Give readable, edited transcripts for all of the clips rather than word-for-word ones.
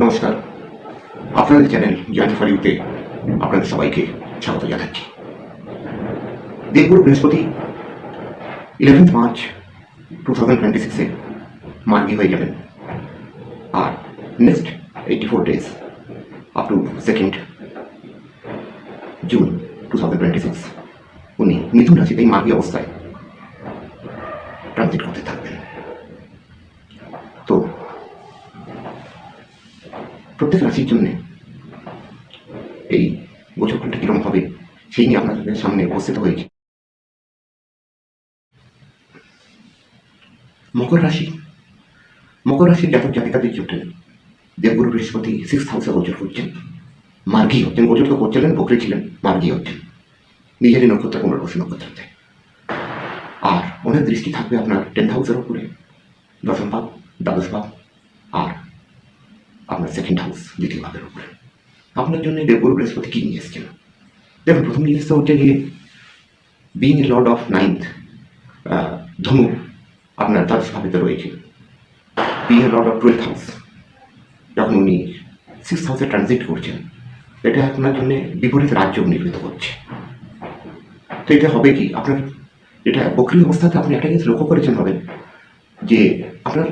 নমস্কার, আপনাদের channel joint for ইউতে আপনাদের সবাইকে স্বাগত জানাচ্ছি। দেবগুরু বৃহস্পতি 11th মার্চ 2026-এ মার্গী হয়ে যাবেন, আর next 84 days up to 2nd June 2026 উনি মিথুন রাশিতেই মার্গী অবস্থায় ট্রানজিট করতে থাকবেন। তো প্রত্যেক রাশির জন্য এই গোচরকালটা কিরকম হবে সেই নিয়ে আপনাদের সামনে উপস্থিত হয়েছে। মকর রাশির জাতক জাতিকাদের জন্য দেবগুরু বৃহস্পতি 6th হাউসে গোচর করছেন, মার্গী হচ্ছেন। গোচর তো করছিলেন, বকরি ছিলেন, মার্গী হচ্ছেন নিজেরই নক্ষত্র পুনর্বসু নক্ষত্রতে। আর ওনার দৃষ্টি থাকবে আপনার 10th হাউসের উপরে, দশম ভাব, দ্বাদশ ভাব, আর আপনার 2nd হাউস, দ্বিতীয় ভাবের উপরে। আপনার জন্য দেবগুরু বৃহস্পতি কি নিয়ে এসেছেন? দেখুন, প্রথম জিনিসটা হচ্ছে গিয়ে being a Lord of 9th, ধনু আপনার দ্বাদশ ভাবেতে রয়েছে। Being a Lord of 12th house, যখন উনি 6th হাউসে ট্রানজিট করছেন, এটা আপনার জন্য বিপরীত রাজ্য নির্মিত করছে। তো এটা হবে কি, আপনার এটা বকরি অবস্থাতে আপনি একটা জিনিস লক্ষ্য করেছেন হবে যে আপনার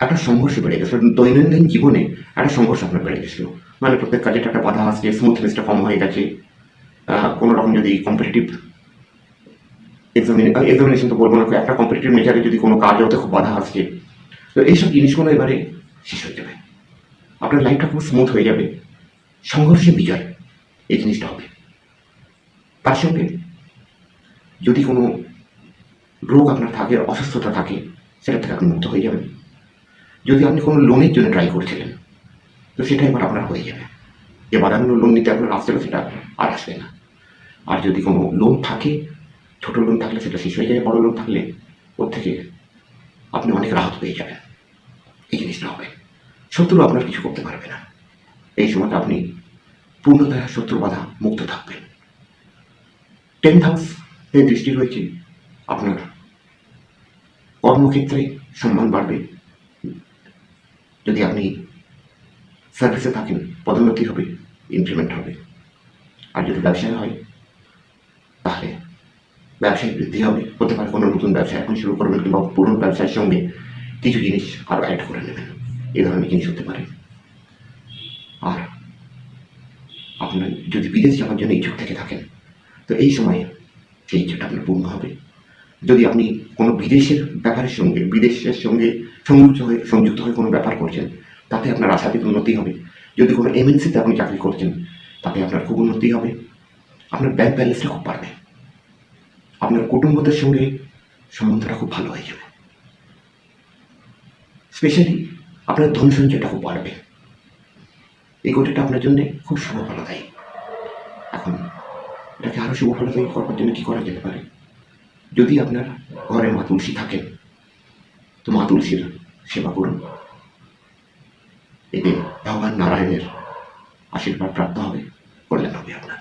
একটা সংঘর্ষ বেড়ে গেছে, দৈনন্দিন জীবনে একটা সংঘর্ষ আপনার বেড়ে গেছিল। মানে প্রত্যেক কাজে একটা বাধা আসছে, স্মুথনেসটা কম হয়ে গেছে। কোনো রকম যদি কম্পিটিটিভ এক্সামিনেশন তো বলবো না, একটা কম্পিটিটিভ নেচারে যদি কোনো কাজ হতে খুব বাধা আসছে, তো এইসব জিনিসগুলো এবারে শেষ হয়ে যাবে। আপনার লাইফটা খুব স্মুথ হয়ে যাবে, সংঘর্ষে বিজয়, এই জিনিসটা হবে। তার সঙ্গে যদি কোনো রোগ আপনার থাকে, অসুস্থতা থাকে, সেটা থেকে আপনি মুক্ত হয়ে যাবেন। যদি আপনি কোনো লোনের জন্য ট্রাই করছিলেন, তো সেটা এবার আপনার হয়ে যাবে। যে বাধাগুলো লোন নিতে আপনার আসছিল সেটা আর আসবে না। আর যদি কোনো লোন থাকে, ছোটো লোন থাকলে সেটা শেষ হয়ে যাবে, বড় লোন থাকলে ওর থেকে আপনি অনেক রাহত পেয়ে যাবেন। এই জিনিসটা হবে। শত্রু আপনার কিছু করতে পারবে না। এই সময়টা আপনি পূর্ণতয়া শত্রু বাধা মুক্ত থাকবেন। 10th হাউস এর দৃষ্টি রয়েছে, আপনার কর্মক্ষেত্রে সম্মান বাড়বে। যদি আপনি সার্ভিসে থাকেন, পদোন্নতি হবে, ইনক্রিমেন্ট হবে। আর যদি ব্যবসায় হয়, তাহলে ব্যবসায় বৃদ্ধি হবে। হতে পারে কোনো নতুন ব্যবসা এখন শুরু করবেন, কিংবা পুরনো ব্যবসার সঙ্গে কিছু জিনিস আরও অ্যাড করে নেবেন, এই ধরনের জিনিস হতে পারে। আর আপনার যদি বিদেশ যাওয়ার জন্য ইচ্ছুক থেকে থাকেন, তো এই সময়ে সেই ইচ্ছাটা আপনার পূর্ণ হবে। যদি আপনি কোনো বিদেশের সঙ্গে সংযুক্ত হয়ে কোনো ব্যাপার করছেন, তাতে আপনার আশাতীত উন্নতি হবে। যদি কোনো এমএনসিতে আপনি চাকরি করছেন, তাতে আপনার খুব উন্নতি হবে। আপনার ব্যাংক ব্যালেন্সটা খুব বাড়বে। আপনার কুটুম্বদের সঙ্গে সম্বন্ধটা খুব ভালো হয়ে যাবে। স্পেশালি আপনার ধন সঞ্চয়টা খুব বাড়বে। এই গোটাটা আপনার জন্য খুব শুভ ফলদায়ী। এখন এটাকে আরও শুভ ফলদায়ী করবার জন্য কী করা যেতে পারে? যদি আপনার ঘরে মা তুলসী থাকেন, তো মা তুলসীর সেবা করুন। এতে ভগবান নারায়ণের আশীর্বাদ প্রাপ্ত হবে, কল্যাণ হবে আপনার।